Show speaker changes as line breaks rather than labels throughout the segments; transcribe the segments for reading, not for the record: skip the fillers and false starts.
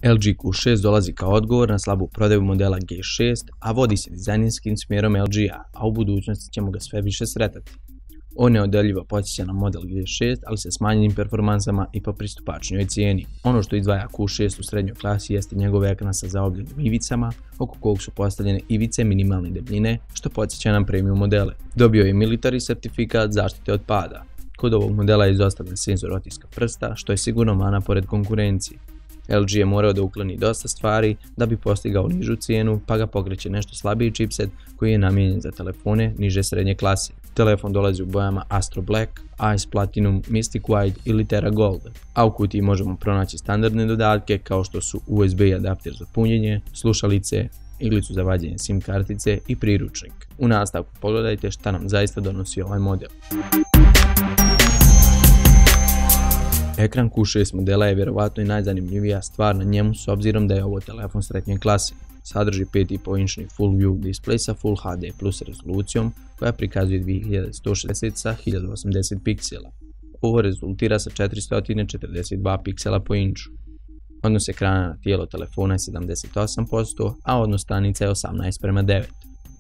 LG Q6 dolazi kao odgovor na slabu prodaju modela G6, a vodi se dizajnerskim smjerom LG-a, a u budućnosti ćemo ga sve više sretati. On neodoljivo podsjeća na model G6, ali sa smanjenim performansama i po pristupačnijoj cijeni. Ono što izdvaja Q6 u srednjoj klasi jeste njegov ekran sa zaobljenim ivicama, oko kog su postavljene ivice minimalne debljine, što podsjeća na premium modele. Dobio je military certifikat zaštite od pada. Kod ovog modela je izostavljen senzor otiska prsta, što je sigurno mana pored konkurencije. LG je morao da ukloni dosta stvari da bi postigao nižu cijenu, pa ga pokreće nešto slabiji chipset koji je namijenjen za telefone niže srednje klase. Telefon dolazi u bojama Astro Black, Ice Platinum, Mystic White ili Terra Gold, a u kutiji možemo pronaći standardne dodatke kao što su USB adapter za punjenje, slušalice, iglicu za vađenje SIM kartice i priručnik. U nastavku pogledajte šta nam zaista donosi ovaj model. Ekran Q6 modela je vjerovatno i najzanimljivija stvar na njemu s obzirom da je ovo telefon srednje klase. Sadrži 5,5-inčni Full View display sa Full HD Plus rezolucijom koja prikazuje 2160 sa 1080 piksela. Ovo rezultira sa 442 piksela po inču. Odnos ekrana na tijelo telefona je 78%, a odnos stanica je 18:9.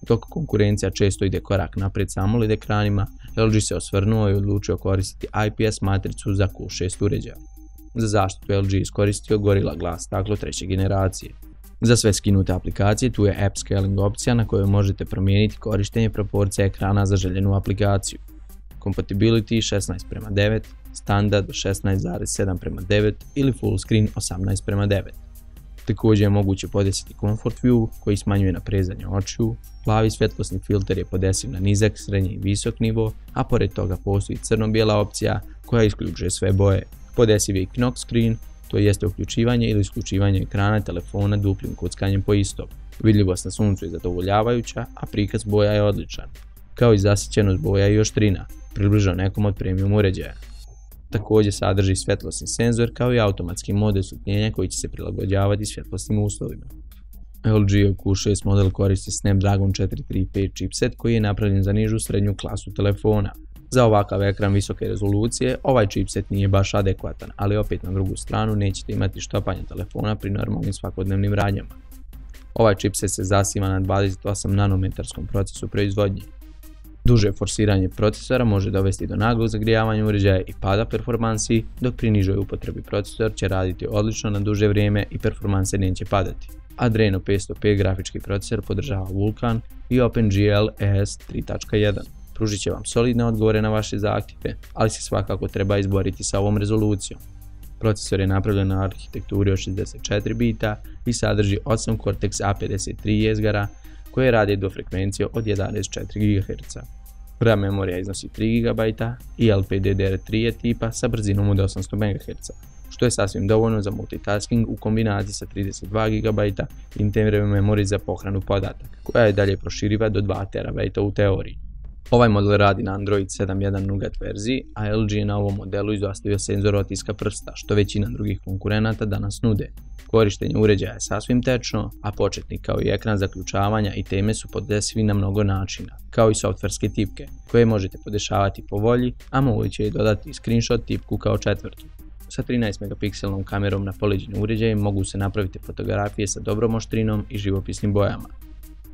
Dok konkurencija često ide korak naprijed s AMOLED ekranima, LG se osvrnuo i odlučio koristiti IPS matricu za Q6 uređaja. Za zaštitu LG iskoristio Gorilla Glass staklo treće generacije. Za sve skinute aplikacije tu je App Scaling opcija na kojoj možete promijeniti korištenje proporcija ekrana za željenu aplikaciju. Compatibility 16:9, standard 16:7:9 ili full screen 18:9. Također je moguće podesiti Comfort View koji smanjuje naprezanje očiju, plavi svjetlosni filter je podesiv na nizak, srednji i visok nivo, a pored toga postoji crno-bijela opcija koja isključuje sve boje. Podesiv je i knock screen, to jeste uključivanje ili isključivanje ekrana telefona duplim kockanjem po istom. Vidljivost na suncu je zadovoljavajuća, a prikaz boja je odličan, kao i zasićenost boja i oštrina, približno nekom od premium uređaja. Također sadrži svjetlosni senzor kao i automatski mod osvjetljenja koji će se prilagođavati svjetlosnim uslovima. LG Q6 model koristi Snapdragon 435 chipset koji je napravljen za nižu srednju klasu telefona. Za ovakav ekran visoke rezolucije ovaj chipset nije baš adekvatan, ali opet na drugu stranu nećete imati štopanje telefona pri normalnim svakodnevnim radnjama. Ovaj chipset se zasniva na 28 nanometarskom procesu proizvodnje. Duže forsiranje procesora može dovesti do naglog zagrijavanja uređaja i pada performansi, dok pri nižoj upotrebi procesor će raditi odlično na duže vrijeme i performanse neće padati. Adreno 505 grafički procesor podržava Vulkan i OpenGL ES 3.1. Pružit će vam solidne odgovore na vaše zahtjeve, ali se svakako treba izboriti sa ovom rezolucijom. Procesor je napravljen na arhitekturi od 64 bita i sadrži 8 Cortex A53 jezgara koje rade do frekvencije od 1,4 GHz. RAM memorija iznosi 3 GB i LPDDR3 je tipa sa brzinom od 800 MHz, što je sasvim dovoljno za multitasking u kombinaciji sa 32 GB interne memorije za pohranu podataka, koja je dalje proširiva do 2 TB u teoriji. Ovaj model radi na Android 7.1 Nougat verziji, a LG je na ovom modelu izostavio senzor otiska prsta, što većina drugih konkurenata danas nude. Korištenje uređaja je sasvim tečno, a početnik kao i ekran zaključavanja i teme su podesivi na mnogo načina, kao i softverske tipke, koje možete podešavati po volji, a moguće je dodati screenshot tipku kao četvrtu. Sa 13 megapikselnom kamerom na poleđenim uređajima mogu se napraviti fotografije sa dobrom oštrinom i živopisnim bojama.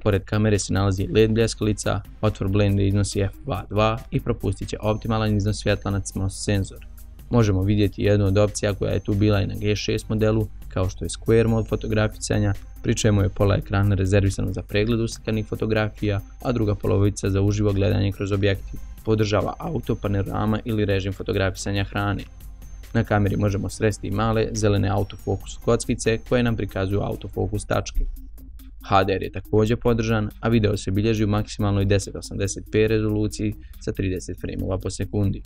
Pored kamere se nalazi LED bljeskalica, otvor blenda iznosi f2.2 i propustit će optimalan iznos svjetla na CMOS senzor. Možemo vidjeti jednu od opcija koja je tu bila i na G6 modelu, kao što je Square mod fotografisanja, pri čemu je pola ekrana rezervisano za pregled uslikanih fotografija, a druga polovica za uživo gledanje kroz objektiv. Podržava auto, panorama ili režim fotografisanja hrane. Na kameri možemo sresti i male zelene autofokus kockice koje nam prikazuju autofokus tačke. HDR je također podržan, a video se bilježi u maksimalnoj 1080p rezoluciji sa 30 frameova po sekundi.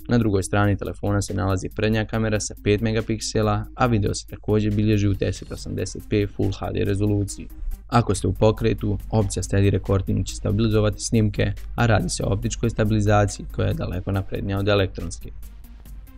Na drugoj strani telefona se nalazi prednja kamera sa 5 megapiksela, a video se također bilježi u 1080p Full HD rezoluciji. Ako ste u pokretu, opcija Steady Recording će stabilizovati snimke, a radi se o optičkoj stabilizaciji koja je daleko naprednija od elektronske.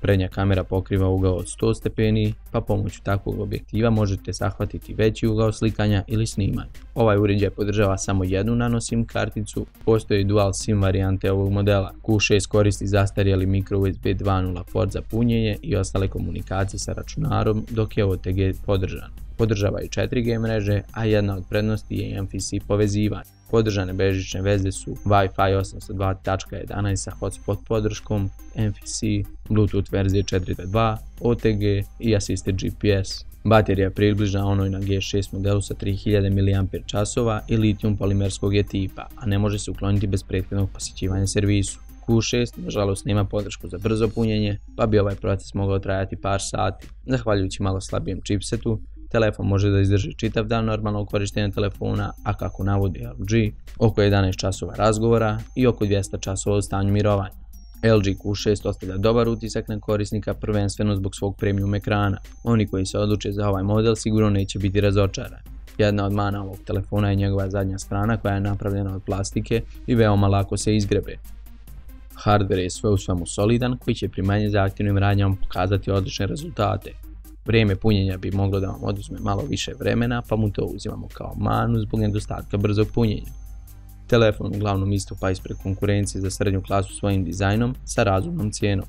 Prednja kamera pokriva ugao od 100 stepeni, pa pomoću takvog objektiva možete zahvatiti veći ugao slikanja ili snimanja. Ovaj uređaj podržava samo jednu nano SIM karticu, postoji dual SIM varijante ovog modela. Q6 koristi zastarjeli micro USB 2.0 port za punjenje i ostale komunikacije sa računarom, dok je OTG podržan. Podržava i 4G mreže, a jedna od prednosti je MFC povezivanje. Podržane bežične veze su Wi-Fi 802.11 sa hotspot podrškom, MFC, Bluetooth verzije 4.2, OTG i Assisted GPS. Baterija je približna onoj na G6 modelu sa 3000 mAh i litijum polimerskog je tipa, a ne može se ukloniti bez prethodnog posjećivanja servisu. Q6 nažalost nema podršku za brzo punjenje, pa bi ovaj proces mogao trajati par sati. Zahvaljujući malo slabijem chipsetu, telefon može da izdrži čitav dan normalnog korištenja telefona, a kako navodi LG, oko 11 časova razgovora i oko 200 časova u stanju mirovanja. LG Q6 ostavlja dobar utisak na korisnika, prvenstveno zbog svog premium ekrana. Oni koji se odluče za ovaj model sigurno neće biti razočarani. Jedna od mana ovog telefona je njegova zadnja strana koja je napravljena od plastike i veoma lako se izgrebe. Hardware je sve u svemu solidan koji će pri manje zahtjevnim radnjama pokazati odlične rezultate. Vrijeme punjenja bi moglo da vam oduzme malo više vremena, pa mu to uzimamo kao manu zbog nedostatka brzog punjenja. Telefon uglavnom istupa ispred konkurencije za srednju klasu svojim dizajnom sa razumnom cijenom.